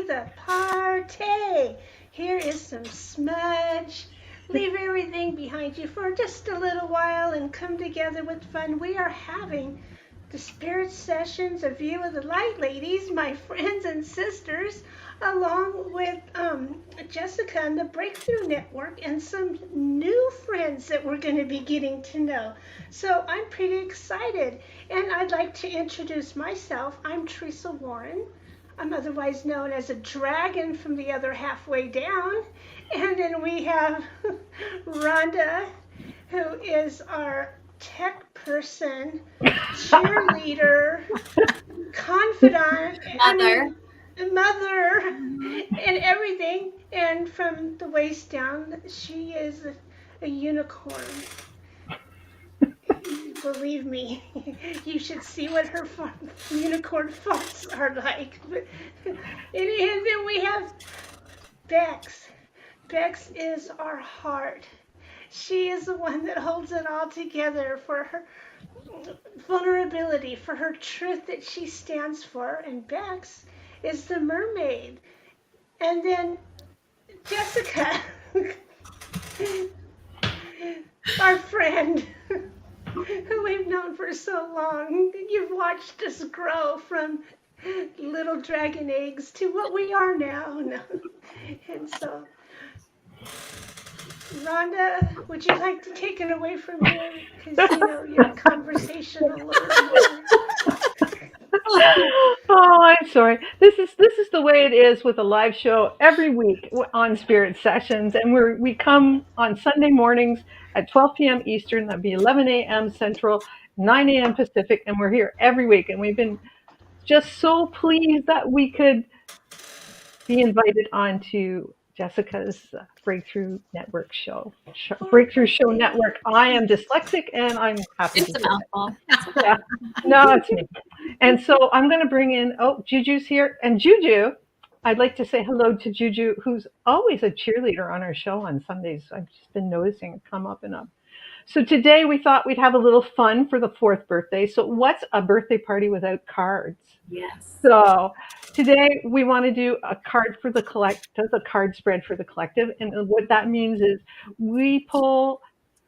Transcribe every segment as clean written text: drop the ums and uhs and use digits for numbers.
the party. Here is some smudge. Leave everything behind you for just a little while and come together with fun. We are having the spirit sessions, a view of the light ladies, my friends and sisters, along with Jessica and the Breakthrough Network, and some new friends that we're going to be getting to know. So I'm pretty excited, and I'd like to introduce myself. I'm Teresa Warren. I'm otherwise known as a dragon from the other halfway down. And then we have Rhonda, who is our tech person, cheerleader, confidant, mother, and everything. And from the waist down, she is a unicorn. Believe me, you should see what her unicorn fonts are like. And then we have Bex. Bex is our heart. She is the one that holds it all together for her vulnerability, for her truth that she stands for. And Bex is the mermaid. And then Jessica, our friend, who we've known for so long. You've watched us grow from little dragon eggs to what we are now. And so, Rhonda, would you like to take it away from here? Because, you're conversational a little more. Oh, I'm sorry. This is the way it is with a live show every week on Spirit Sessions, and we come on Sunday mornings at 12 p.m. Eastern. That'd be 11 a.m. Central, 9 a.m. Pacific, and we're here every week. And we've been just so pleased that we could be invited onto Jessica's Breakthrough Network show. Breakthrough Show Network. I am dyslexic, and I'm happy. It's a mouthful. Yeah. No, it's me. And so I'm going to bring in, Juju's here. And Juju, I'd like to say hello to Juju, who's always a cheerleader on our show on Sundays. I've just been noticing it come up and up. So today we thought we'd have a little fun for the 4th birthday. So what's a birthday party without cards? Yes. So today we want to do a card for the collective, a card spread for the collective. And what that means is we pull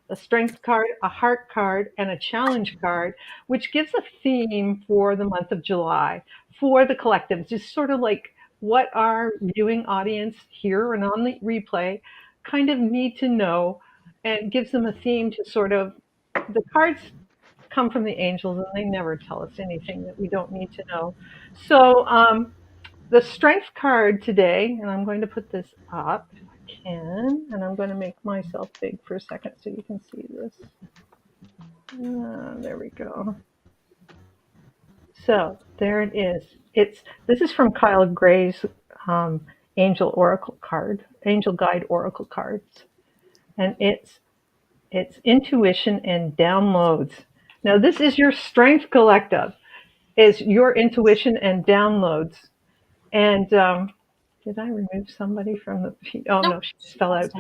a strength card, a heart card, and a challenge card, which gives a theme for the month of July for the collective. Just sort of like what our viewing audience here and on the replay kind of need to know, and gives them a theme to sort of, the cards come from the angels and they never tell us anything that we don't need to know. So the strength card today, and I'm going to put this up if I can, and I'm going to make myself big for a second so you can see this. There we go. So there it is. This is from Kyle Gray's Angel Oracle card, Angel Guide Oracle cards, and it's intuition and downloads. Now this is your strength collective, is your intuition and downloads. And did I remove somebody from the feed? Oh no, she just fell out.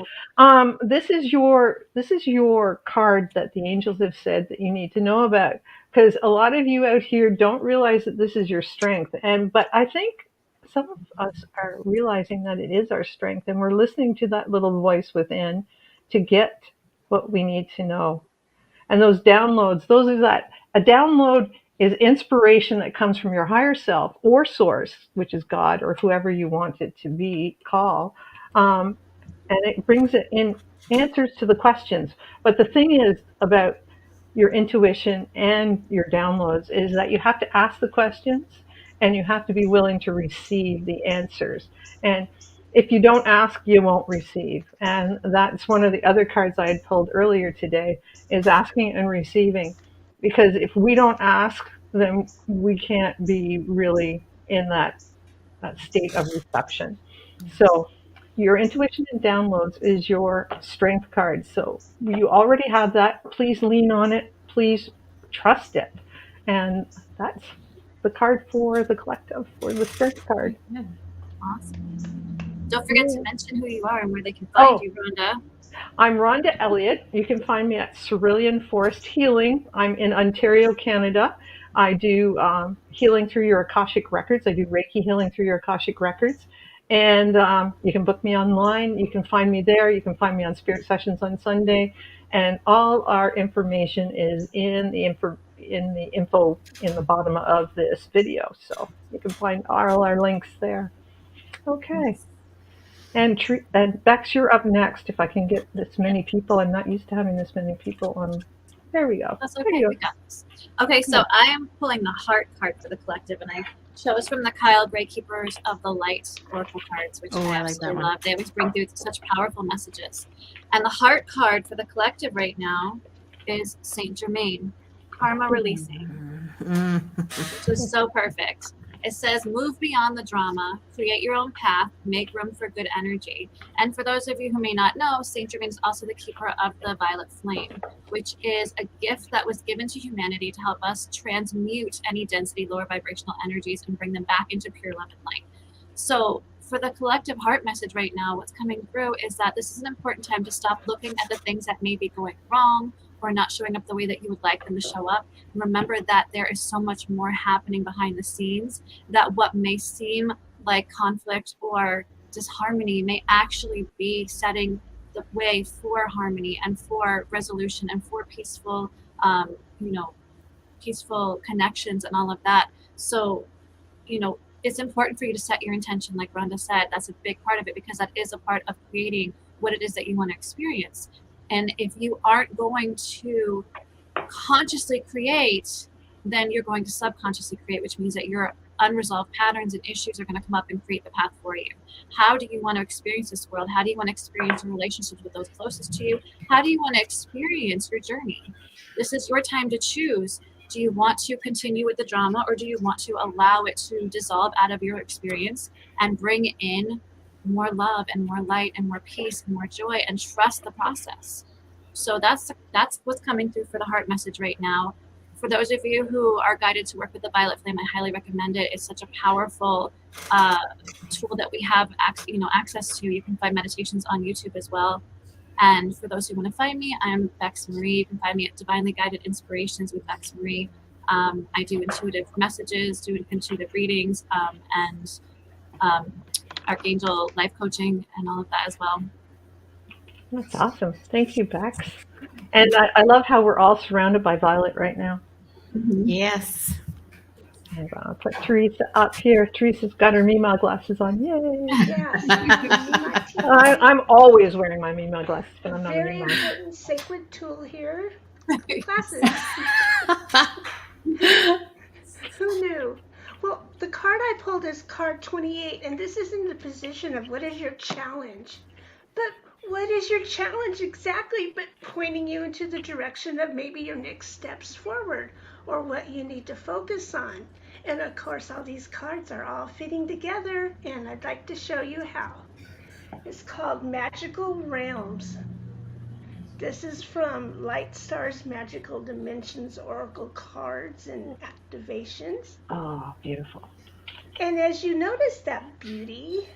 This is your card that the angels have said that you need to know about, because a lot of you out here don't realize that this is your strength. But I think some of us are realizing that it is our strength, and we're listening to that little voice within to get what we need to know. And those downloads, a download is inspiration that comes from your higher self or source, which is God or whoever you want it to be, and it brings it in answers to the questions. But the thing is about your intuition and your downloads is that you have to ask the questions and you have to be willing to receive the answers. And if you don't ask, you won't receive. And that's one of the other cards I had pulled earlier today, is asking and receiving. Because if we don't ask, then we can't be really in that state of reception. So your intuition and downloads is your strength card. So you already have that. Please lean on it. Please trust it. And that's the card for the collective, for the strength card. Awesome. Don't forget to mention who you are and where they can find you, Rhonda. I'm Rhonda Elliott. You can find me at Cerulean Forest Healing. I'm in Ontario, Canada. I do healing through your Akashic records. I do Reiki healing through your Akashic records. And you can book me online. You can find me there. You can find me on Spirit Sessions on Sunday. And all our information is in the info in the bottom of this video. So you can find all our links there. Okay. And Bex, you're up next. If I can get this many people, I'm not used to having this many people on. There we go. That's There okay. you We go. got this. Okay, so I am pulling the heart card for the collective, and I chose from the Kyle Gray Keepers of the Light Oracle cards, which I absolutely love. They always bring through such powerful messages. And the heart card for the collective right now is Saint Germain, karma releasing, which is so perfect. It says, move beyond the drama, create your own path, make room for good energy. And for those of you who may not know, Saint Germain is also the keeper of the violet flame, which is a gift that was given to humanity to help us transmute any density, lower vibrational energies, and bring them back into pure love and light. So for the collective heart message right now, what's coming through is that this is an important time to stop looking at the things that may be going wrong or not showing up the way that you would like them to show up. And remember that there is so much more happening behind the scenes, that what may seem like conflict or disharmony may actually be setting the way for harmony and for resolution and for peaceful, peaceful connections and all of that. So, it's important for you to set your intention, like Rhonda said. That's a big part of it, because that is a part of creating what it is that you want to experience. And if you aren't going to consciously create, then you're going to subconsciously create, which means that your unresolved patterns and issues are going to come up and create the path for you. How do you want to experience this world? How do you want to experience your relationships with those closest to you? How do you want to experience your journey? This is your time to choose. Do you want to continue with the drama, or do you want to allow it to dissolve out of your experience and bring in more love and more light and more peace and more joy, and trust the process? So that's what's coming through for the heart message right now. For those of you who are guided to work with the violet flame, I highly recommend it. It's such a powerful tool that we have access to. You can find meditations on YouTube as well. And for those who want to find me, I'm Bex Marie. You can find me at Divinely Guided Inspirations with Bex Marie. I do intuitive messages, do intuitive readings, and Archangel life coaching and all of that as well. That's awesome. Thank you, Bex. And I love how we're all surrounded by violet right now. Mm-hmm. Yes. And I'll put Teresa up here. Teresa's got her Mima glasses on. Yay! Yes. I'm always wearing my Mima glasses, but I'm not a Very Mima. important sacred tool here. Glasses. Who knew? Well, the card I pulled is card 28, and this is in the position of what is your challenge. But what is your challenge exactly but pointing you into the direction of maybe your next steps forward, or what you need to focus on? And of course, all these cards are all fitting together, and I'd like to show you how. It's called Magical Realms. This is from Light Stars Magical Dimensions Oracle cards and activations. Oh, beautiful. And as you notice that beauty,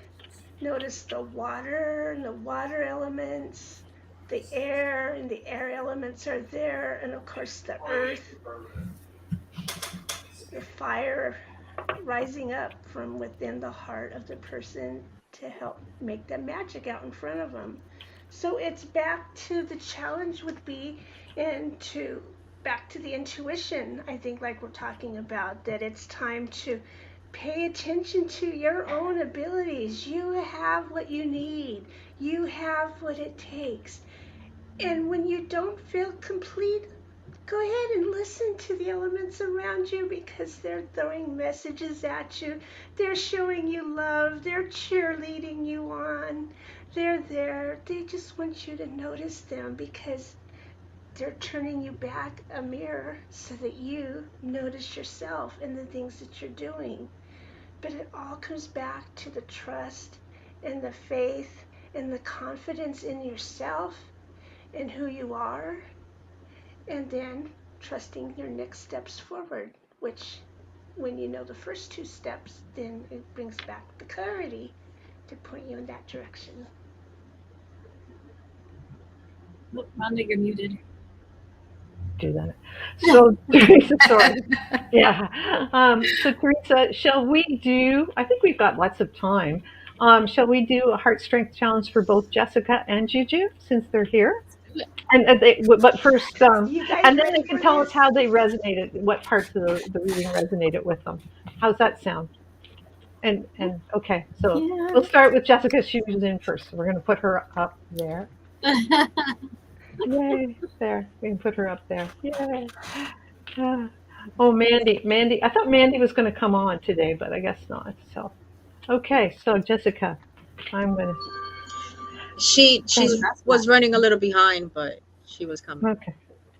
notice the water and the water elements, the air and the air elements are there, and of course the earth, the fire rising up from within the heart of the person to help make the magic out in front of them. So it's back to the challenge would be back to the intuition, I think, like we're talking about, that it's time to pay attention to your own abilities. You have what you need. You have what it takes. And when you don't feel complete, go ahead and listen to the elements around you, because they're throwing messages at you. They're showing you love. They're cheerleading you on. They're there. They just want you to notice them, because they're turning you back a mirror so that you notice yourself and the things that you're doing. But it all comes back to the trust and the faith and the confidence in yourself and who you are, and then trusting your next steps forward, which when you know the first two steps, then it brings back the clarity to point you in that direction. Look, Rhonda, you're muted. Do that. So Teresa, sorry. Yeah. So Teresa, shall we do? I think we've got lots of time. Shall we do a heart strength challenge for both Jessica and Juju since they're here? Do it. But first, You guys and then they ready can for tell us this? how they resonated, what parts of the reading resonated with them. How's that sound? And okay, so Yeah. we'll start with Jessica. She was in first, so we're going to put her up there. Yay! There, we can put her up there. Yay! Ah. Oh, Mandy. I thought Mandy was going to come on today, but I guess not. So, okay. So, Jessica, I'm going to. She Okay. was running a little behind, but she was coming. Okay.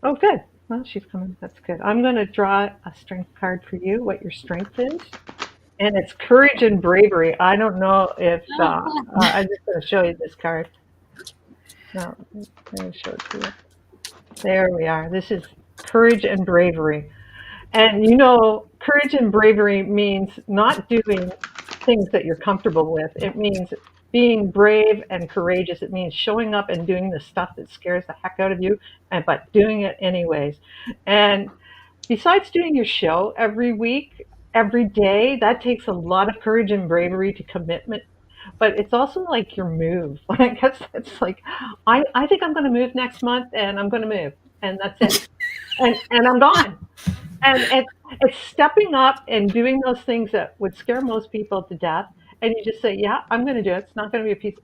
Oh, good. Well, she's coming. That's good. I'm going to draw a strength card for you. What your strength is, and it's courage and bravery. I don't know if I'm just going to show you this card. No, I'm going to show it to you. There we are. This is courage and bravery. And courage and bravery means not doing things that you're comfortable with. It means being brave and courageous. It means showing up and doing the stuff that scares the heck out of you, but doing it anyways. And besides doing your show every week, every day, that takes a lot of courage and bravery to commitment. But it's also like your move. I guess it's like, I think I'm going to move next month and I'm going to move. And that's it. And I'm gone. And it's stepping up and doing those things that would scare most people to death. And you just say, yeah, I'm going to do it. It's not going to be a piece.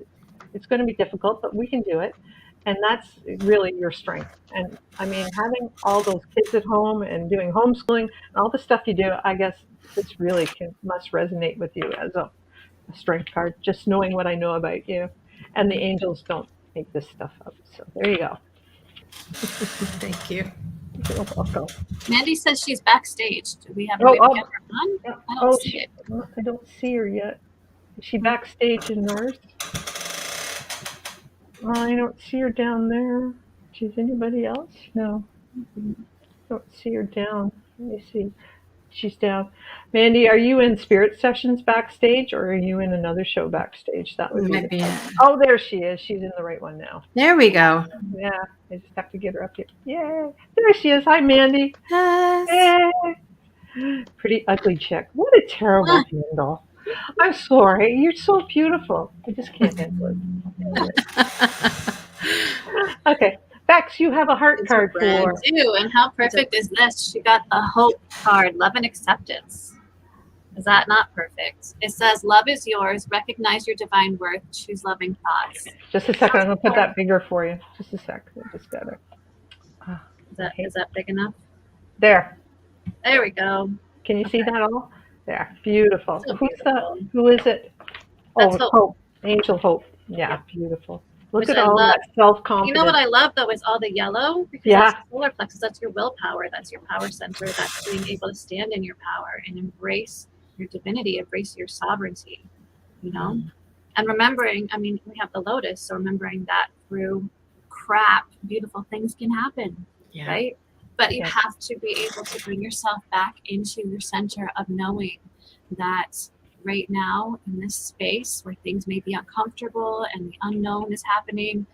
It's going to be difficult, but we can do it. And that's really your strength. And I mean, having all those kids at home and doing homeschooling and all the stuff you do, I guess this really must resonate with you as a strength card, just knowing what I know about you. And the angels don't make this stuff up. So there you go. Thank you. You're welcome. Mandy says she's backstage. Do we have a Oh, way to oh, get her on? I oh, don't see it. I don't see her yet. Is she backstage in ours? I don't see her down there. Is anybody else? No, don't see her down. Let me see. She's down. Mandy, are you in Spirit Sessions backstage or are you in another show backstage? That would be Might the be question. Oh, there she is. She's in the right one now. There we go. Yeah, I just have to get her up here. Yay. There she is. Hi, Mandy. Yes. Hey. Pretty ugly chick. What a terrible handle. I'm sorry. You're so beautiful. I just can't handle it. Anyway. Okay. Bex, you have a heart It's her card brand. for. Too, and how perfect is this? She got the hope card, love and acceptance. Is that not perfect? It says, love is yours. Recognize your divine worth. Choose loving thoughts. Just a second. I'm going to put that bigger for you. Just a sec. I just got it. Is that big enough? There. There we go. Can you see that all? There. Beautiful. So Who's beautiful. that? Who is it? That's Oh, Hope. Hope. Angel Hope. Yeah, beautiful. Look Which at I all love. that self-confidence. You know what I love though is all the yellow, because Yeah. that's the solar plexus. That's your willpower. That's your power center. That's being able to stand in your power and embrace your divinity, embrace your sovereignty. You know, and remembering. I mean, we have the lotus, so remembering that through crap, beautiful things can happen, Yeah. right? But you Yeah. have to be able to bring yourself back into your center of knowing that right now in this space where things may be uncomfortable and the unknown is happening,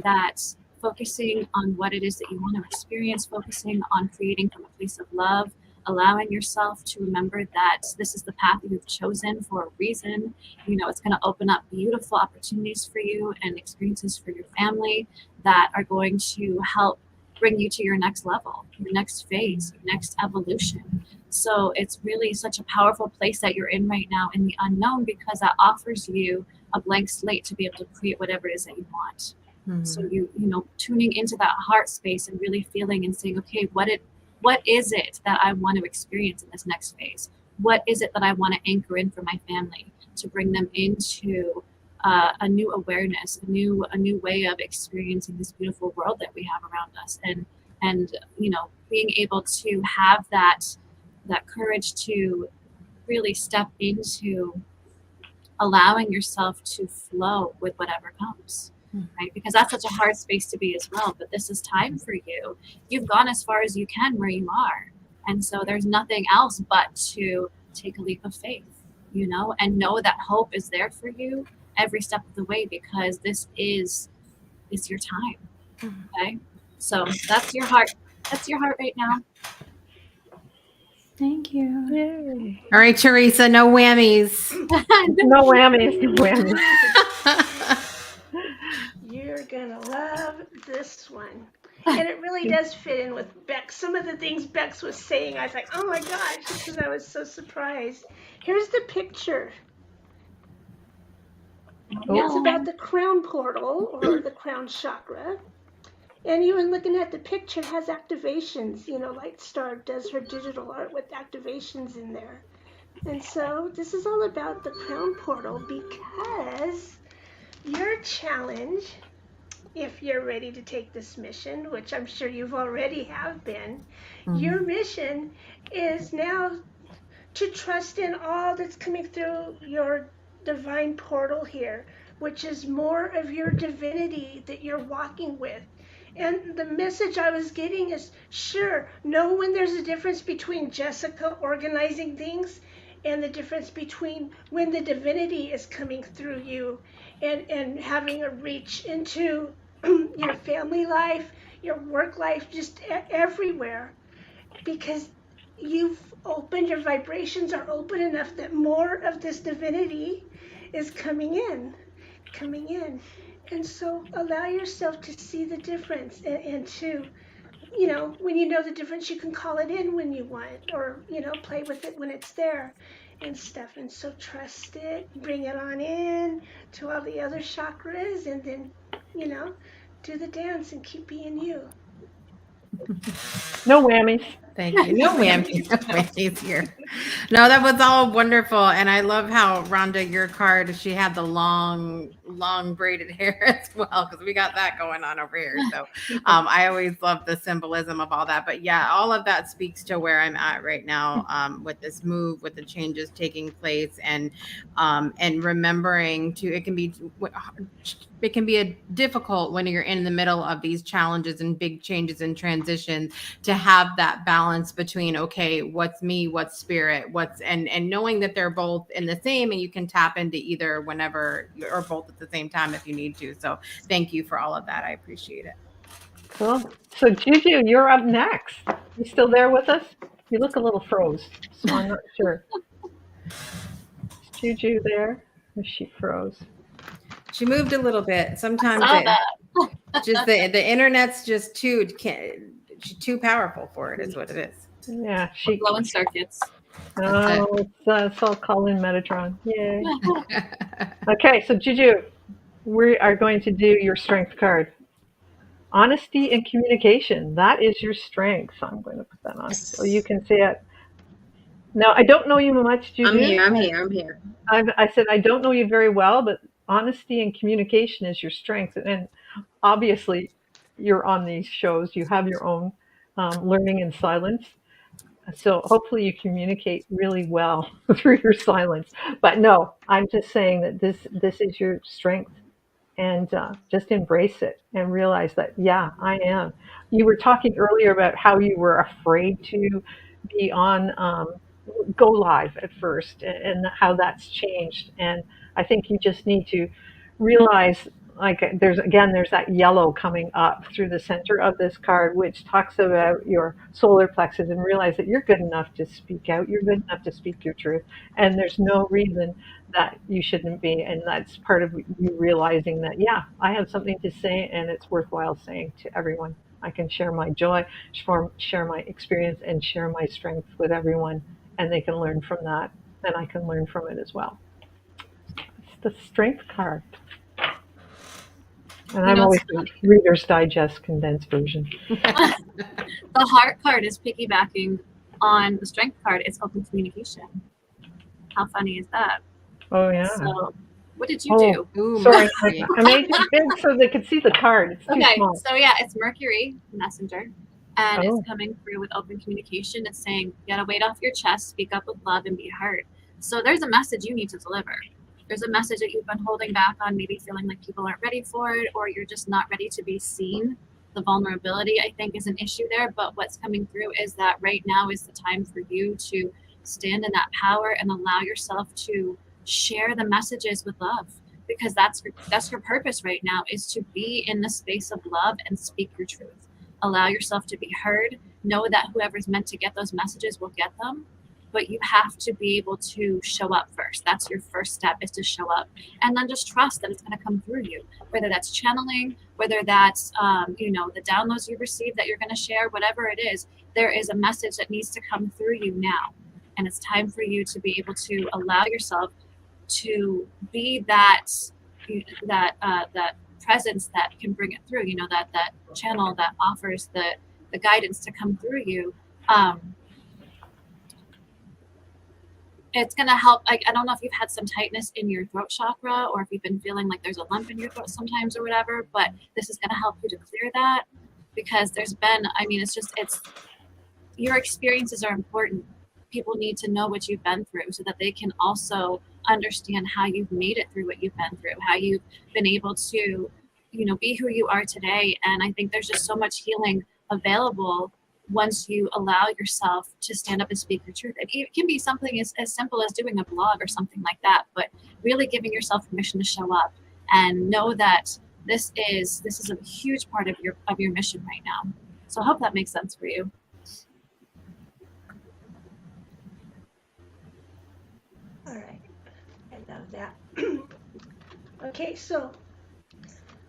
that focusing on what it is that you want to experience, focusing on creating from a place of love, allowing yourself to remember that this is the path you've chosen for a reason. You know, it's going to open up beautiful opportunities for you and experiences for your family that are going to help bring you to your next level, your next phase, your next evolution. So it's really such a powerful place that you're in right now in the unknown, because that offers you a blank slate to be able to create whatever it is that you want. Mhm. So you know, tuning into that heart space and really feeling and saying, okay, what is it that I want to experience in this next phase? What is it that I want to anchor in for my family to bring them into a new awareness, a new way of experiencing this beautiful world that we have around us, and you know, being able to have that courage to really step into allowing yourself to flow with whatever comes, right? Because that's such a hard space to be as well. But this is time for you. You've gone as far as you can where you are, and so there's nothing else but to take a leap of faith, you know, and know that hope is there for you every step of the way, because this is your time. Okay, so that's your heart right now. Thank you. Yay. All right, Teresa, no whammies. No whammies, no whammies. You're gonna love this one. And it really does fit in with Bex. Some of the things Bex was saying, I was like, oh my gosh, because I was so surprised. Here's the picture. It's about the crown portal or the crown chakra. And even looking at the picture, it has activations, like Star does her digital art with activations in there. And so this is all about the crown portal because your challenge, if you're ready to take this mission, which I'm sure you've already have been, your mission is now to trust in all that's coming through your divine portal here, which is more of your divinity that you're walking with. And the message I was getting is sure, know when there's a difference between Jessica organizing things and the difference between when the divinity is coming through you and having a reach into your family life, your work life, just everywhere. Because you've opened, your vibrations are open enough that more of this divinity is coming in. And so allow yourself to see the difference and to, when you know the difference, you can call it in when you want or, play with it when it's there and stuff. And so trust it, bring it on in to all the other chakras and then, do the dance and keep being you. No whammies. Thank you. No whammies. No whammies here. No, that was all wonderful. And I love how Rhonda, your card, she had the long braided hair as well, because we got that going on over here. So I always love the symbolism of all that. But yeah, all of that speaks to where I'm at right now with this move, with the changes taking place, and remembering to, it can be a difficult when you're in the middle of these challenges and big changes and transitions to have that balance between, okay, what's me, what's spirit, and knowing that they're both in the same, and you can tap into either whenever or both at the same time if you need to. So thank you for all of that. I appreciate it. Cool. So Juju, you're up next. You still there with us? You look a little froze, so I'm not sure. Is Juju there? Or she froze? She moved a little bit. Sometimes just the internet's just too powerful for it, is what it is. Yeah, Blowing circuits. Oh, it's all calling Metatron. Yay. Okay, so Juju, we are going to do your strength card. Honesty and communication. That is your strength. So I'm going to put that on so you can see it. Now, I don't know you much, Juju. I'm here. I said I don't know you very well, but honesty and communication is your strength. And obviously, you're on these shows. You have your own learning in silence. So hopefully you communicate really well through your silence. But no, I'm just saying that this is your strength. And just embrace it and realize that, yeah, I am. You were talking earlier about how you were afraid to be on go live at first and how that's changed. And I think you just need to realize, like, there's that yellow coming up through the center of this card, which talks about your solar plexus, and realize that you're good enough to speak out. You're good enough to speak your truth. And there's no reason that you shouldn't be. And that's part of you realizing that, yeah, I have something to say and it's worthwhile saying to everyone. I can share my joy, share my experience, and share my strength with everyone. And they can learn from that. And I can learn from it as well. It's the strength card. And I'm always the Reader's Digest condensed version. The heart card is piggybacking on the strength card. It's open communication. How funny is that? Oh, yeah. So, what did you do? Ooh, Sorry, I made it big so they could see the card. It's too small. So yeah, it's Mercury messenger, and Oh. it's coming through with open communication. It's saying you gotta weight off your chest, speak up with love, and be heard. So there's a message you need to deliver. There's a message that you've been holding back on, maybe feeling like people aren't ready for it, or you're just not ready to be seen. The vulnerability, I think, is an issue there. But what's coming through is that right now is the time for you to stand in that power and allow yourself to share the messages with love, because that's your purpose right now, is to be in the space of love and speak your truth. Allow yourself to be heard know that whoever's meant to get those messages will get them, but you have to be able to show up first. That's your first step, is to show up, and then just trust that it's going to come through you, whether that's channeling, whether that's the downloads you receive that you're going to share, whatever it is. There is a message that needs to come through you now, and it's time for you to be able to allow yourself to be that presence that can bring it through, that channel that offers the guidance to come through you. It's going to help. Like, I don't know if you've had some tightness in your throat chakra, or if you've been feeling like there's a lump in your throat sometimes or whatever, but this is going to help you to clear that, because there's been, it's your experiences are important. People need to know what you've been through so that they can also understand how you've made it through what you've been through, how you've been able to, be who you are today. And I think there's just so much healing available once you allow yourself to stand up and speak your truth. It can be something as simple as doing a blog or something like that, but really giving yourself permission to show up and know that this is a huge part of your mission right now. So I hope that makes sense for you. All right. I love that. Okay, so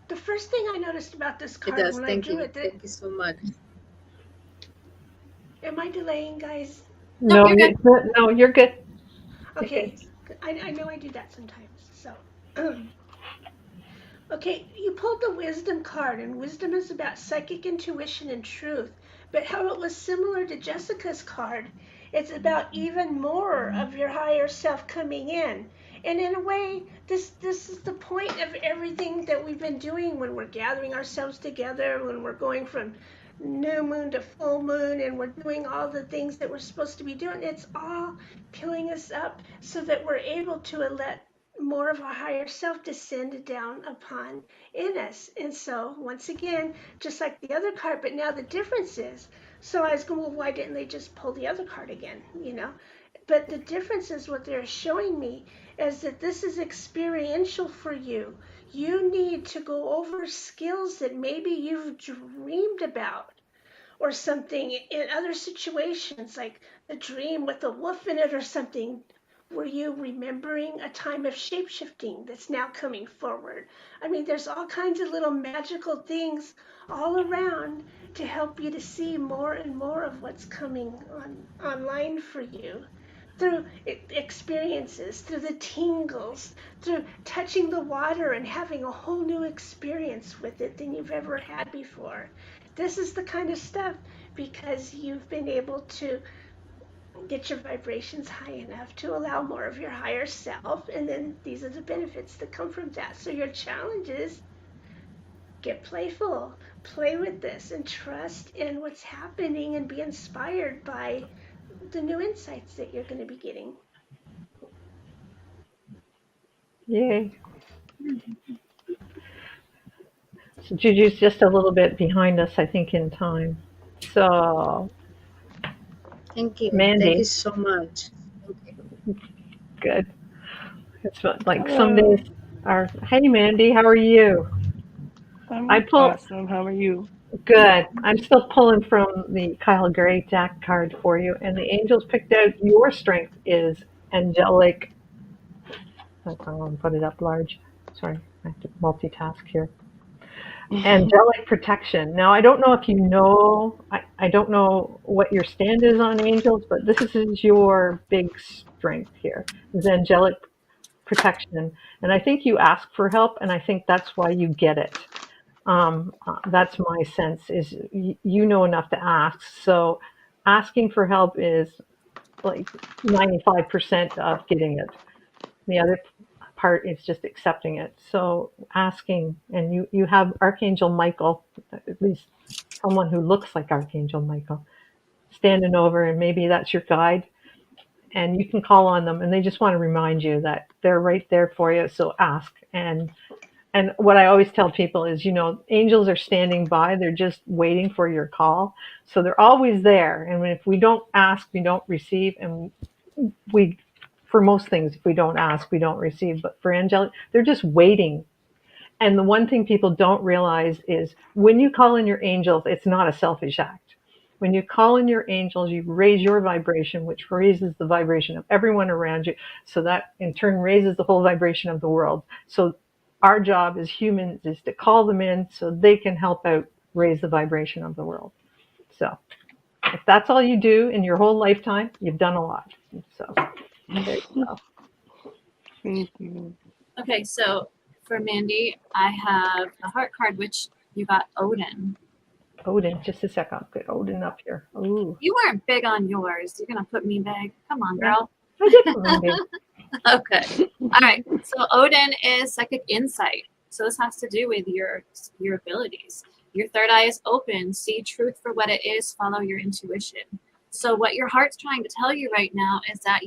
the first thing I noticed about this It card does. when Thank I drew you. it, Thank you so much. am I delaying, guys? No, you're good. No, you're good. Okay, I know I do that sometimes. So, okay, you pulled the wisdom card, and wisdom is about psychic intuition and truth. But how it was similar to Jessica's card, it's about even more of your higher self coming in. And in a way, this is the point of everything that we've been doing when we're gathering ourselves together, when we're going from new moon to full moon, and we're doing all the things that we're supposed to be doing. It's all filling us up so that we're able to let more of our higher self descend down upon in us. And so once again, just like the other card, but now the difference is, so I was going, well, why didn't they just pull the other card again, but the difference is, what they're showing me is that this is experiential for you. You need to go over skills that maybe you've dreamed about or something in other situations, like the dream with the wolf in it or something. Were you remembering a time of shapeshifting that's now coming forward? I mean, there's all kinds of little magical things all around to help you to see more and more of what's coming online for you through experiences, through the tingles, through touching the water and having a whole new experience with it than you've ever had before. This is the kind of stuff because you've been able to get your vibrations high enough to allow more of your higher self, and then these are the benefits that come from that. So your challenge is get playful, play with this, and trust in what's happening and be inspired by the new insights that you're going to be getting. Yay. So Juju's just a little bit behind us, I think, in time. So, Thank you. Thank you Mandy, so much. good. It's like some Hello, days are, hey Mandy, how are you? I I'm pull, awesome. How are you? good. I'm still pulling from the Kyle Gray deck card for you, and the angels picked out your strength is angelic. That's how I'm put it up large. Sorry, I have to multitask here. Angelic protection. Now, I don't know if you know, I don't know what your stand is on angels, but this is your big strength here, is angelic protection. And I think you ask for help, and I think that's why you get it. That's my sense, is you know enough to ask. So asking for help is like 95% of getting it. The other part is just accepting it. So asking, and you have Archangel Michael, at least someone who looks like Archangel Michael, standing over, and maybe that's your guide. And you can call on them, and they just want to remind you that they're right there for you. So ask. And what I always tell people is, angels are standing by. They're just waiting for your call. So they're always there. And if we don't ask, we don't receive. And for most things, if we don't ask, we don't receive. But for angelic, they're just waiting. And the one thing people don't realize is when you call in your angels, it's not a selfish act. When you call in your angels, you raise your vibration, which raises the vibration of everyone around you. So that in turn raises the whole vibration of the world. So our job as humans is to call them in so they can help out raise the vibration of the world. So if that's all you do in your whole lifetime, you've done a lot. So there you go. Thank you. Okay, so for Mandy, I have the heart card, which you got Odin. Odin, just a sec. I'll get Odin up here. Ooh. You weren't big on yours. You're gonna put me big. Come on, Yeah. girl. I did put me big. Okay. All right. So Odin is psychic insight. So this has to do with your abilities. Your third eye is open. See truth for what it is. Follow your intuition. So what your heart's trying to tell you right now is that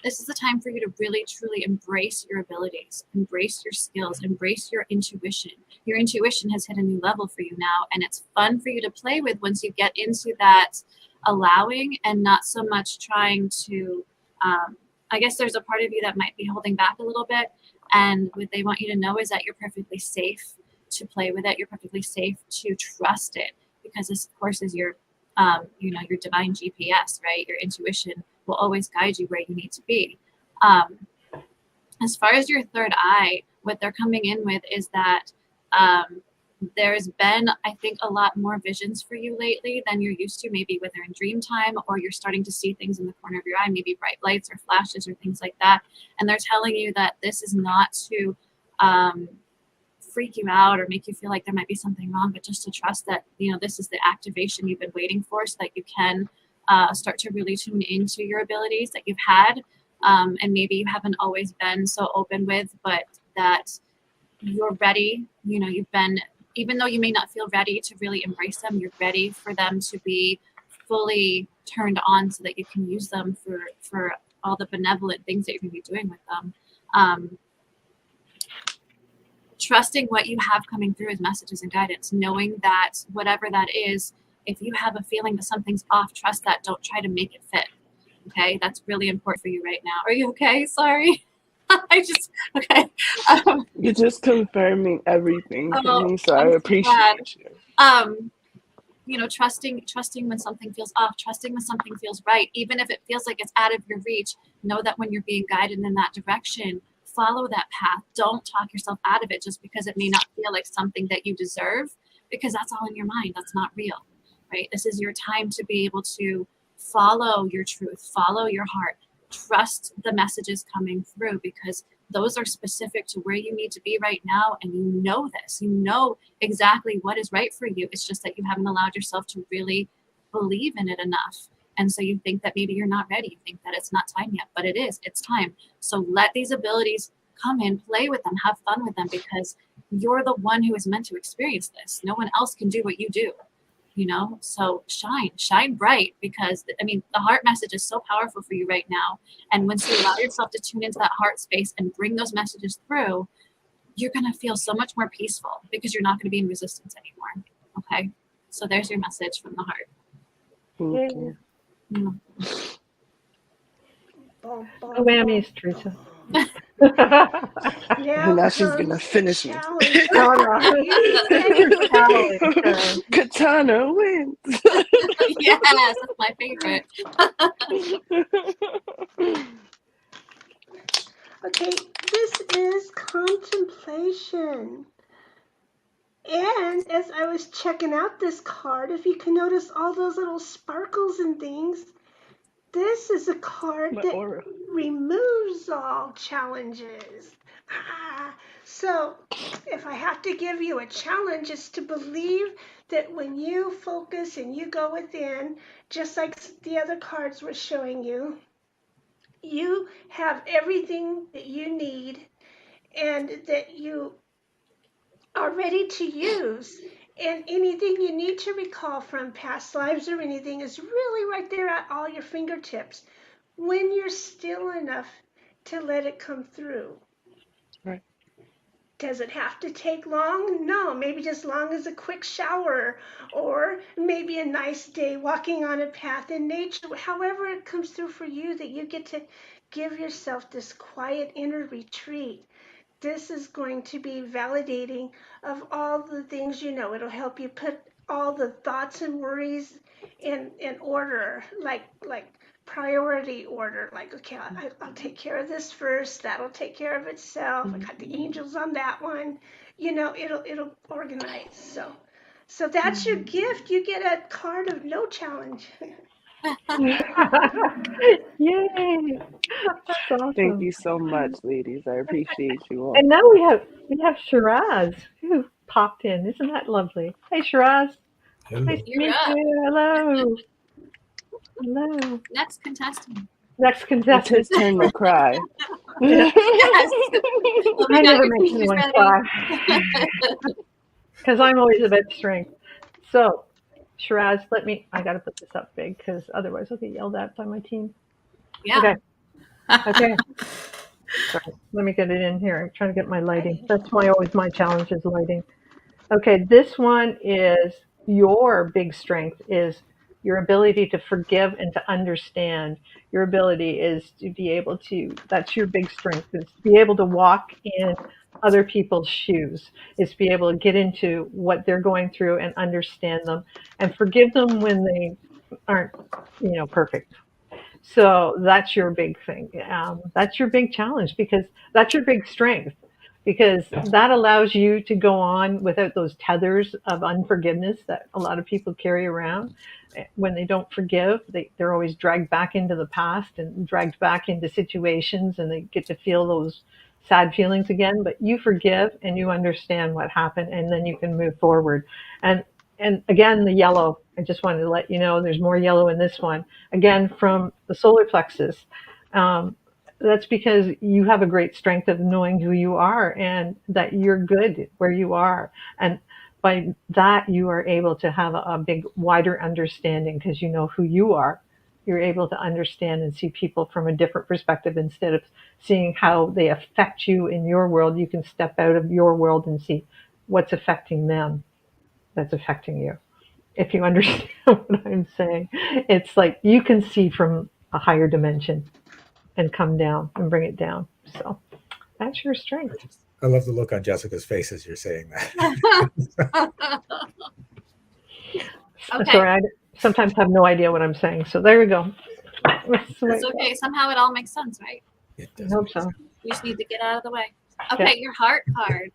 this is the time for you to really truly embrace your abilities, embrace your skills, embrace your intuition. Your intuition has hit a new level for you now, and it's fun for you to play with once you get into that allowing and not so much trying to I guess there's a part of you that might be holding back a little bit. And what they want you to know is that you're perfectly safe to play with it. You're perfectly safe to trust it, because this, of course, is your, your divine GPS, right? Your intuition will always guide you where you need to be. As far as your third eye, what they're coming in with is that there's been, I think, a lot more visions for you lately than you're used to, maybe when they're in dream time, or you're starting to see things in the corner of your eye, maybe bright lights or flashes or things like that. And they're telling you that this is not to freak you out or make you feel like there might be something wrong, but just to trust that, this is the activation you've been waiting for, so that you can start to really tune into your abilities that you've had. And maybe you haven't always been so open with, but that you're ready. You've been, even though you may not feel ready to really embrace them, you're ready for them to be fully turned on so that you can use them for all the benevolent things that you're going to be doing with them. Trusting what you have coming through as messages and guidance, knowing that whatever that is, if you have a feeling that something's off, trust that. Don't try to make it fit. Okay, that's really important for you right now. Are you okay? Sorry. Okay. You're just confirming everything for me, so I appreciate you. Trusting when something feels off, trusting when something feels right, even if it feels like it's out of your reach. Know that when you're being guided in that direction, follow that path. Don't talk yourself out of it just because it may not feel like something that you deserve, because that's all in your mind. That's not real, right? This is your time to be able to follow your truth, follow your heart, trust the messages coming through, because those are specific to where you need to be right now. And you know this, exactly what is right for you. It's just that you haven't allowed yourself to really believe in it enough. And so you think that maybe you're not ready. You think that it's not time yet, but it is. It's time. So let these abilities come in, play with them, have fun with them, because you're the one who is meant to experience this. No one else can do what you do. So shine bright, because the heart message is so powerful for you right now. And once you allow yourself to tune into that heart space and bring those messages through, you're going to feel so much more peaceful, because you're not going to be in resistance anymore. Okay. So there's your message from the heart. Thank you. Mm. Bum, bum, No whammies, bum, Teresa. Now She's gonna comes finish the me. challenge. No, no. You Katana wins. Yes, that's my favorite. Okay, this is contemplation. And as I was checking out this card, if you can notice all those little sparkles and things, this is a card My that aura. removes all challenges. So, if I have to give you a challenge, it's to believe that when you focus and you go within, just like the other cards were showing you, you have everything that you need and that you are ready to use. And anything you need to recall from past lives or anything is really right there at all your fingertips when you're still enough to let it come through. Right. Does it have to take long? No, maybe just long as a quick shower, or maybe a nice day walking on a path in nature. However it comes through for you, that you get to give yourself this quiet inner retreat. This is going to be validating of all the things you know. It'll help you put all the thoughts and worries in order, like priority order. Like, okay, I'll take care of this first. That'll take care of itself. I got the angels on that one. It'll organize. So that's your gift. You get a card of no challenge. Yay! That's Thank awesome. you so much, ladies. I appreciate you all. And now we have Shiraz who popped in. Isn't that lovely? Hey Shiraz. Hello. Nice to You're meet up. you. Hello. Hello. Next contestant. Next It's contestant. his turn to cry. Yes. Well, we I got never your make teachers anyone ready. cry because I'm always about strength. So, Shiraz, I got to put this up big because otherwise I'll get yelled at by my team. Yeah. Okay. Okay. Sorry. Let me get it in here. I'm trying to get my lighting. That's always my challenge is lighting. Okay. This one is your big strength is your ability to forgive and to understand. Your ability is to be able to, that's your big strength, is to be able to walk in other people's shoes, is to be able to get into what they're going through and understand them and forgive them when they aren't, perfect. So that's your big thing. That's your big challenge because that's your big strength because that allows you to go on without those tethers of unforgiveness that a lot of people carry around. When they don't forgive, they're always dragged back into the past and dragged back into situations and they get to feel those sad feelings again. But you forgive and you understand what happened and then you can move forward. And and again, the yellow, I just wanted to let you know there's more yellow in this one. Again, from the solar plexus. Um, that's because you have a great strength of knowing who you are and that you're good where you are. And by that, you are able to have a big, wider understanding because you know who you are. You're able to understand and see people from a different perspective instead of seeing how they affect you in your world. You can step out of your world and see what's affecting them that's affecting you. If you understand what I'm saying, it's like you can see from a higher dimension and come down and bring it down. So that's your strength. I love the look on Jessica's face as you're saying that. Okay. Sorry, I sometimes have no idea what I'm saying. So there we go. That's okay. Somehow it all makes sense, right? It I does hope make so. sense. You just need to get out of the way. Okay, your heart card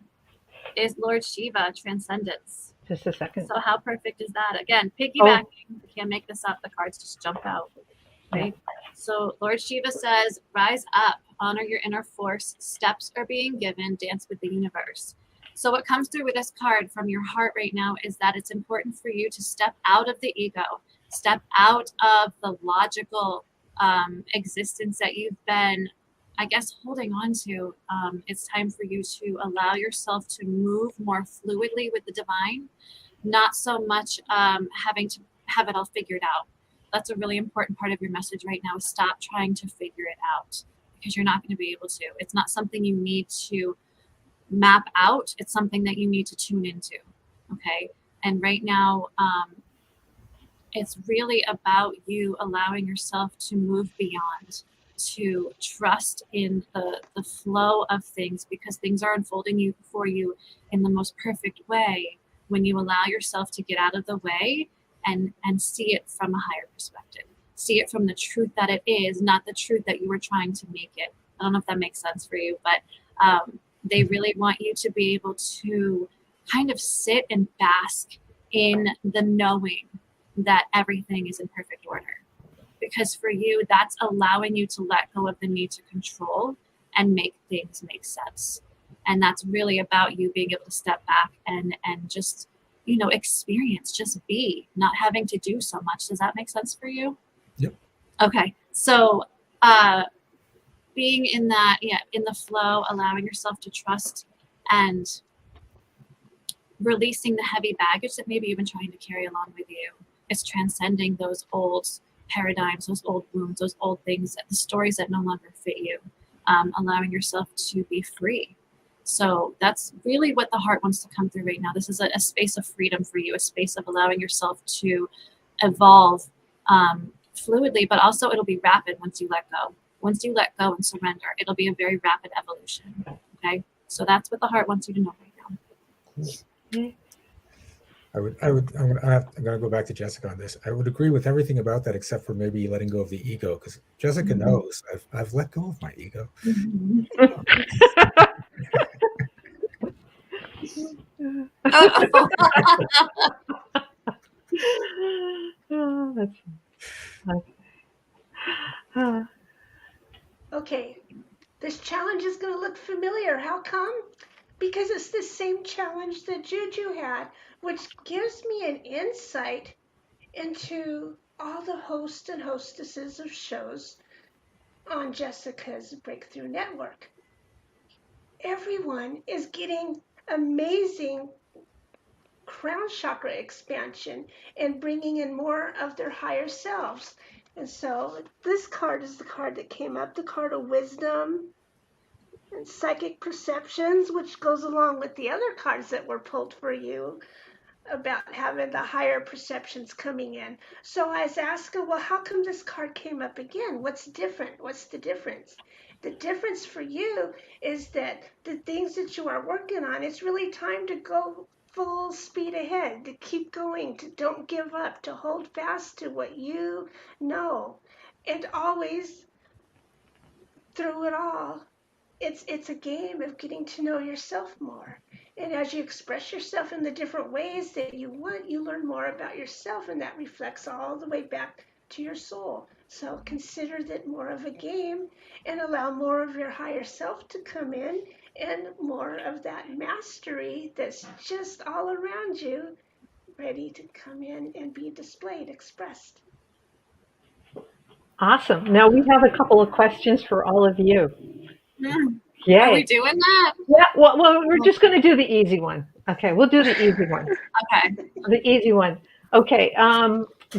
is Lord Shiva, Transcendence. Just a second. So how perfect is that? Again, piggybacking. You can't make this up. The cards just jump out. Right? So Lord Shiva says, rise up, honor your inner force. Steps are being given. Dance with the universe. So what comes through with this card from your heart right now is that it's important for you to step out of the ego, step out of the logical existence that you've been, I guess, holding on to. It's time for you to allow yourself to move more fluidly with the divine, not so much having to have it all figured out. That's a really important part of your message right now. Stop trying to figure it out because you're not going to be able to. It's not something you need to map out. It's something that you need to tune into. Okay. And right now, it's really about you allowing yourself to move beyond, to trust in the flow of things because things are unfolding for you in the most perfect way when you allow yourself to get out of the way and see it from a higher perspective. See it from the truth that it is, not the truth that you were trying to make it. I don't know if that makes sense for you, but they really want you to be able to kind of sit and bask in the knowing that everything is in perfect order. Because for you, that's allowing you to let go of the need to control and make things make sense. And that's really about you being able to step back and just, experience, just be, not having to do so much. Does that make sense for you? Yep. Okay. So being in that, in the flow, allowing yourself to trust and releasing the heavy baggage that maybe you've been trying to carry along with you. It's transcending those old paradigms, those old wounds, those old things, the stories that no longer fit you, allowing yourself to be free. So that's really what the heart wants to come through right now. This is a space of freedom for you, a space of allowing yourself to evolve fluidly, but also it'll be rapid once you let go. Once you let go and surrender, it'll be a very rapid evolution. Okay? So that's what the heart wants you to know right now. I'm gonna go back to Jessica on this. I would agree with everything about that, except for maybe letting go of the ego, because Jessica knows I've let go of my ego. Oh, that's okay. Okay, this challenge is going to look familiar. How come? Because it's the same challenge that Juju had, which gives me an insight into all the hosts and hostesses of shows on Jessica's Breakthrough Network. Everyone is getting amazing crown chakra expansion and bringing in more of their higher selves. And so this card is the card that came up, the card of wisdom and psychic perceptions, which goes along with the other cards that were pulled for you about having the higher perceptions coming in. So I was asking, well, how come this card came up again? What's different? What's the difference? The difference for you is that the things that you are working on, it's really time to go full speed ahead, to keep going, to don't give up, to hold fast to what you know. And always, through it all, it's a game of getting to know yourself more. And as you express yourself in the different ways that you want, you learn more about yourself, and that reflects all the way back to your soul. So consider that more of a game and allow more of your higher self to come in and more of that mastery that's just all around you, ready to come in and be displayed, expressed. Awesome. Now we have a couple of questions for all of you. Are we Yay. doing that? Yeah, well, we're just going to do the easy one. Okay, we'll do the easy one. Okay. The easy one. Okay,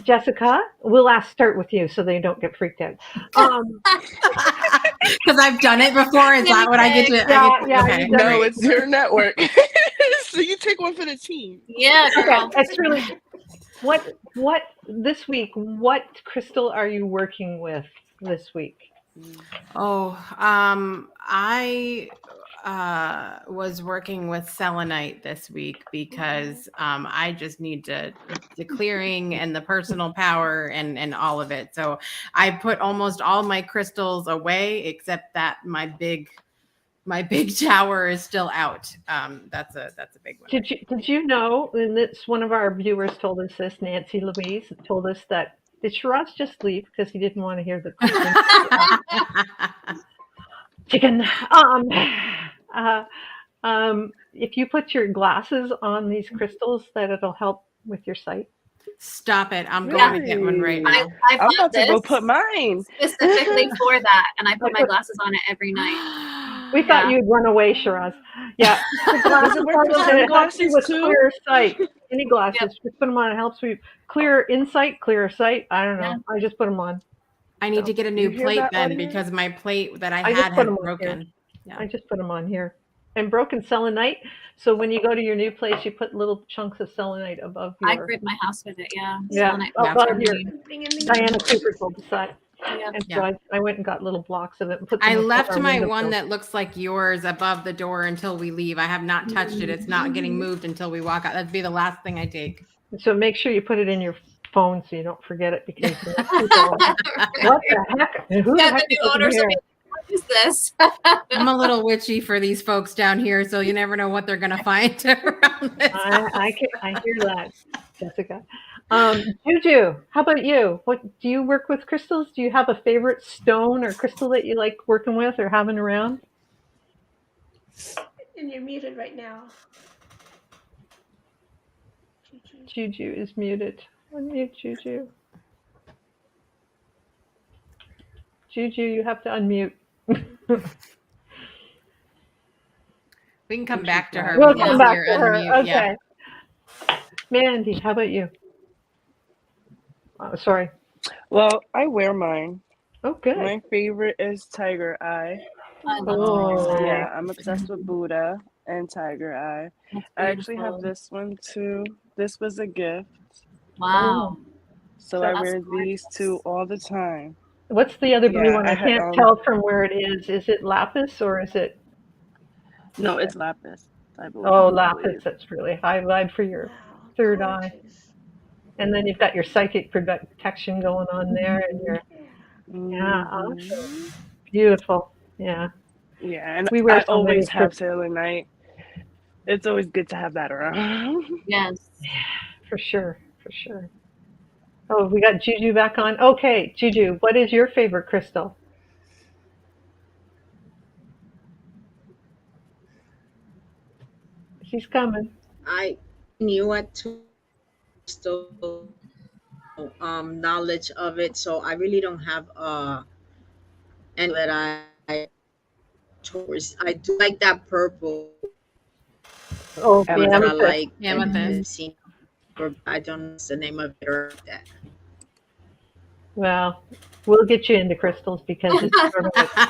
Jessica, we'll start with you so they don't get freaked out. Because I've done it before. Is that what I get to? Yeah, okay. you've done No, it. it's your network. So you take one for the team. Yeah, girl. Okay, that's really what this week, what crystal are you working with this week? Oh, I was working with selenite this week because I just need the clearing and the personal power and all of it. So I put almost all my crystals away except that my big tower is still out. That's a big one. Did you know? And it's one of our viewers told us this. Nancy Louise told us that. Did Shiraz just leave because he didn't want to hear the question? Chicken. If you put your glasses on these crystals, that it'll help with your sight. Stop it! I'm going to get one right now. I'm about to go put mine specifically for that, and I put my glasses on it every night. We thought you'd run away, Shiraz. Yeah, Does it work for sunglasses with too? clear sight. Any glasses, just put them on. It helps with clear insight, clear sight. I don't know. I just put them on. I need to get a new plate then because my plate that I had broken. Yeah. I just put them on here. And broken selenite. So when you go to your new place, you put little chunks of selenite above your. I grid my house with it. Yeah. Yeah. Above your. Diana Cooper Cooper told the side. Yeah. And so I went and got little blocks of it and put them I left my one that looks like yours above the door until we leave. I have not touched it. It's not getting moved until we walk out. That'd be the last thing I take. So make sure you put it in your phone so you don't forget it because what the heck? Who the heck is here? What is this? I'm a little witchy for these folks down here, so you never know what they're going to find around this. I hear that, Jessica. Juju, how about you? What do you work with crystals? Do you have a favorite stone or crystal that you like working with or having around? And you're muted right now. Juju is muted. Unmute Juju. Juju, you have to unmute. We can come back to her. We'll come back to her. Okay. Yeah. Mandy, how about you? Oh, sorry. Well, I wear mine. Oh, good. My favorite is Tiger Eye. Oh. Yeah, I'm obsessed with Buddha and Tiger Eye. I actually have this one too. This was a gift. Wow. So I wear these two all the time. What's the other blue one? I can't tell from where it is. Is it lapis or is it? No, it's lapis. Oh, lapis. That's really high vibe for your third eye. Gorgeous. And then you've got your psychic protection going on there, and your yeah, awesome, Hmm. beautiful. Yeah, Yeah, and we wear I so many always have crystals selenite. It's always good to have that around. Yes. for sure, for sure. Oh, we got Juju back on. Okay, Juju, what is your favorite crystal? She's coming. I knew at two still knowledge of it, so I really don't have any that I towards. I do like that purple Oh, the ones that I amethyst. like and Amethyst. I've seen, or I don't know what's the name of it or like that. Well, we'll get you into crystals because it's sort of a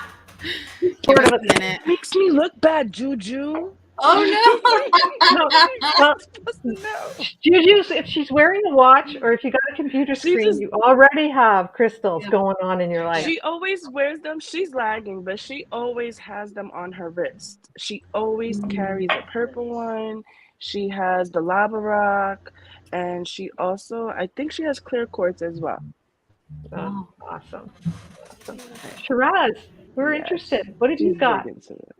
Give sort us of a minute. Makes me look bad, Juju. no, I'm well, supposed to know. Juju's, if she's wearing a watch or if you got a computer She screen, just you already have crystals Yeah. going on in your life. she always wears them. She's lagging, but she always has them on her wrist. She always carries a purple one. She has the lava rock, and she also, I think she has clear quartz as well. Oh, Wow. awesome. Awesome. Shiraz, we're Yes, interested. What have you she's big got into it.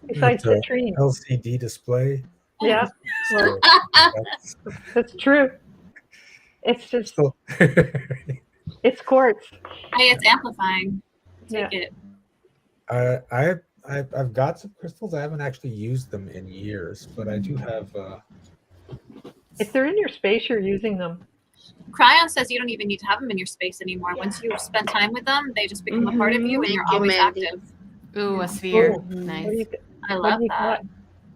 besides It's a citrine? LCD display. Yeah, well, So that's that's true. It's just, still. it's quartz. Hey, it's amplifying. Yeah. Take it. I've got some crystals. I haven't actually used them in years, but I do have. If they're in your space, you're using them. Cryon says you don't even need to have them in your space anymore. Yeah. Once you spend time with them, they just become a part of you, and Thank you're you, always Mandy. active. Ooh, a sphere. Ooh, Nice. what do you, I what love do you that.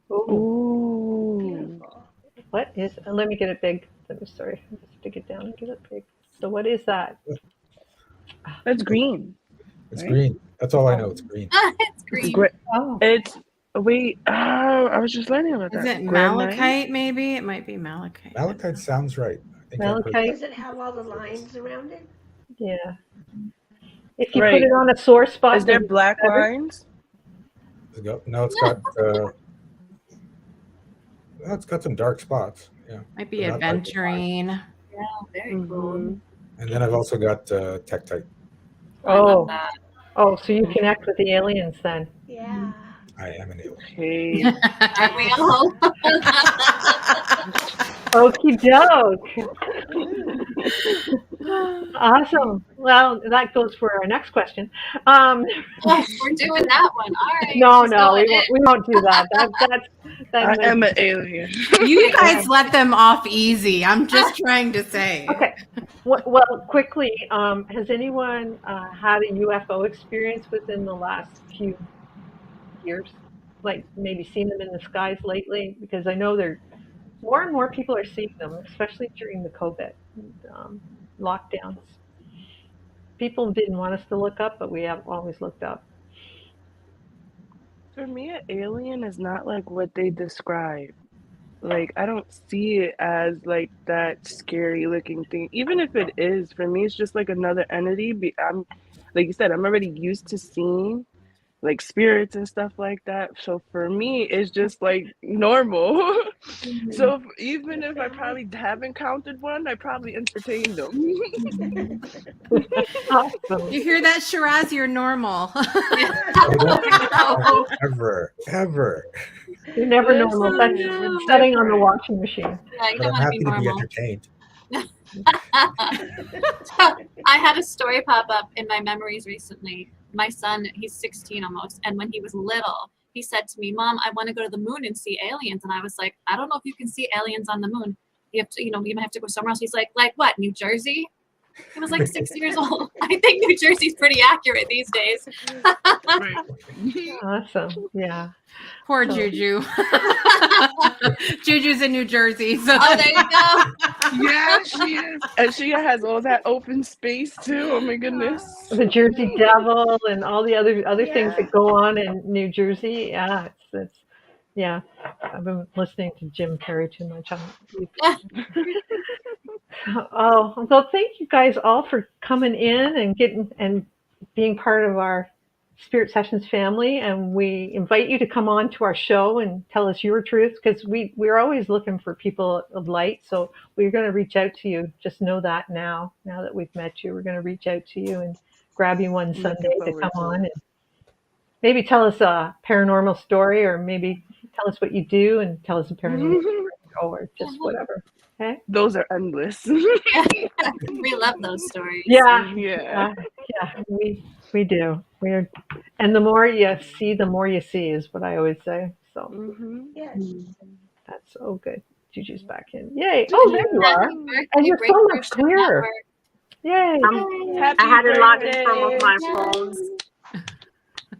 got? Ooh, Ooh, Beautiful. what is? Let me get it big. Sorry, just stick it down and get it big. So what is that? that's green, It's right? green. That's all I know. It's green. It's It's green. great. Oh, It's wait. I was just learning about Is that. it Granite? malachite? Maybe it might be malachite. Malachite sounds right. I think I've heard malachite. Does it have all the lines around it? Yeah. If you put Right. it on a sore spot, Is there does it black get better? lines? No, it's got. Well, it's got some dark spots. Yeah, Might be but not like- aventurine. Yeah, very cool. Mhm. And then I've also got Tektite. I love Oh, that. oh, so you connect with the aliens then? Yeah. I am an alien. Okay. Aren't we all? Okie doke. Ooh. Awesome. Well, that goes for our next question. Oh, we're doing that one. All right. No, she's no, going we won't do that. I That am an alien. You guys let them off easy. I'm just trying to say. okay. Well, quickly, has anyone had a UFO experience within the last few years? Like maybe seen them in the skies lately? Because I know they're more and more people are seeing them, especially during the COVID lockdowns. People didn't want us to look up, but we have always looked up. For me, an alien is not like what they describe. Like, I don't see it as like that scary looking thing. Even if it is, for me, it's just like another entity. I'm, like you said, I'm already used to seeing like spirits and stuff like that. So for me, it's just like normal. So even if I Family. probably have encountered one, I probably entertain them. Awesome. You hear that, Shiraz? You're normal. Oh, ever. You're never normal. That's It's setting on the different. washing machine. Yeah, you But don't I'm want to be happy to be normal. entertained. I had a story pop up in my memories recently. My son, he's 16 almost, and when he was little, he said to me, "Mom, I want to go to the moon and see aliens." And I was like, "I don't know if you can see aliens on the moon. You have to, you might have to go somewhere else." He's like what, New Jersey? He was like 6 years old. I think New Jersey's pretty accurate these days. Right. Awesome. Yeah. Poor So- Juju. Juju's in New Jersey. So Oh, there you go. Yeah, she is. And she has all that open space too. Oh my goodness. The Jersey Devil and all the other things Yeah. that go on in New Jersey. Yeah, it's yeah. I've been listening to Jim Carrey too much on Oh, well, thank you guys all for coming in and being part of our Spirit Sessions family, and we invite you to come on to our show and tell us your truth, because we're always looking for people of light. So we're going to reach out to you. Just know that now that we've met you, we're going to reach out to you and grab you one Looking Sunday to forward come to on it. and maybe tell us a paranormal story, or maybe tell us what you do and tell us a paranormal story, or just whatever. Okay? Those are endless. We love those stories. Yeah, Yeah. we do. And the more you see, the more you see, is what I always say. So Mm-hmm. Yes. that's so good. Juju's back in. Yay! Oh, there you are, Happy birthday, and you're so Breakthrough much Show clearer. Network. Yay! Yay. I Happy had it locked in from birthday. my Yay. phone.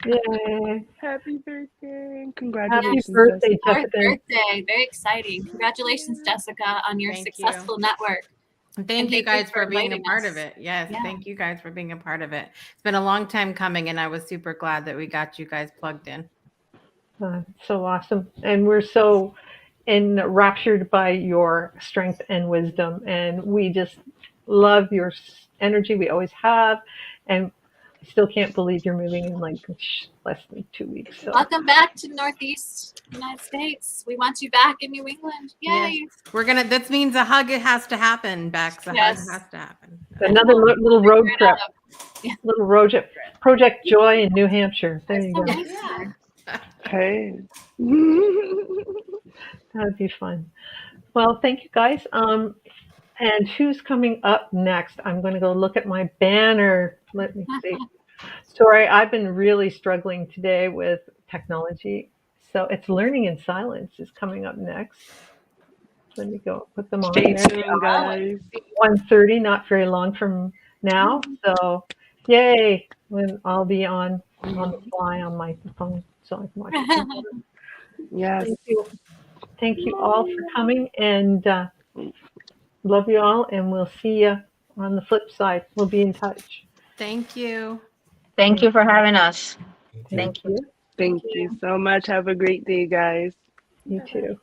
Yay! Happy birthday. Happy Congratulations, birthday, Jessica. Fourth Jessica! birthday. Very exciting. Congratulations, Jessica, on your Thank you. successful network. Thank And you thank you guys for for being a inviting part us. of it. Yes, Yeah. thank you guys for being a part of it. It's been a long time coming, and I was super glad that we got you guys plugged in. So awesome, and we're so enraptured by your strength and wisdom, and we just love your energy. We always have, and I still can't believe you're moving in like less than 2 weeks. So Welcome back to Northeast United States. We want you back in New England. Yay. Yes. We're gonna. This means a hug. It has to happen, Bex. A Yes. hug has to happen. another little road Figure it trip, out. Yeah. little road trip, Project Joy in New Hampshire. There you go. Nice. Yeah. Hey. That'd be fun. Well, thank you guys. And who's coming up next? I'm going to go look at my banner. Let me see. Sorry, I've been really struggling today with technology. So it's Learning in Silence is coming up next. Let me go put them on Stay there. tuned, guys. 1:30, not very long from now. So yay. When I'll be on the fly on my phone so I can watch it. Yes. Thank you. Thank you all for coming, and love you all, and we'll see you on the flip side. We'll be in touch. Thank you. Thank you for having us. Thank you. Thank you so much. Have a great day, guys. You too.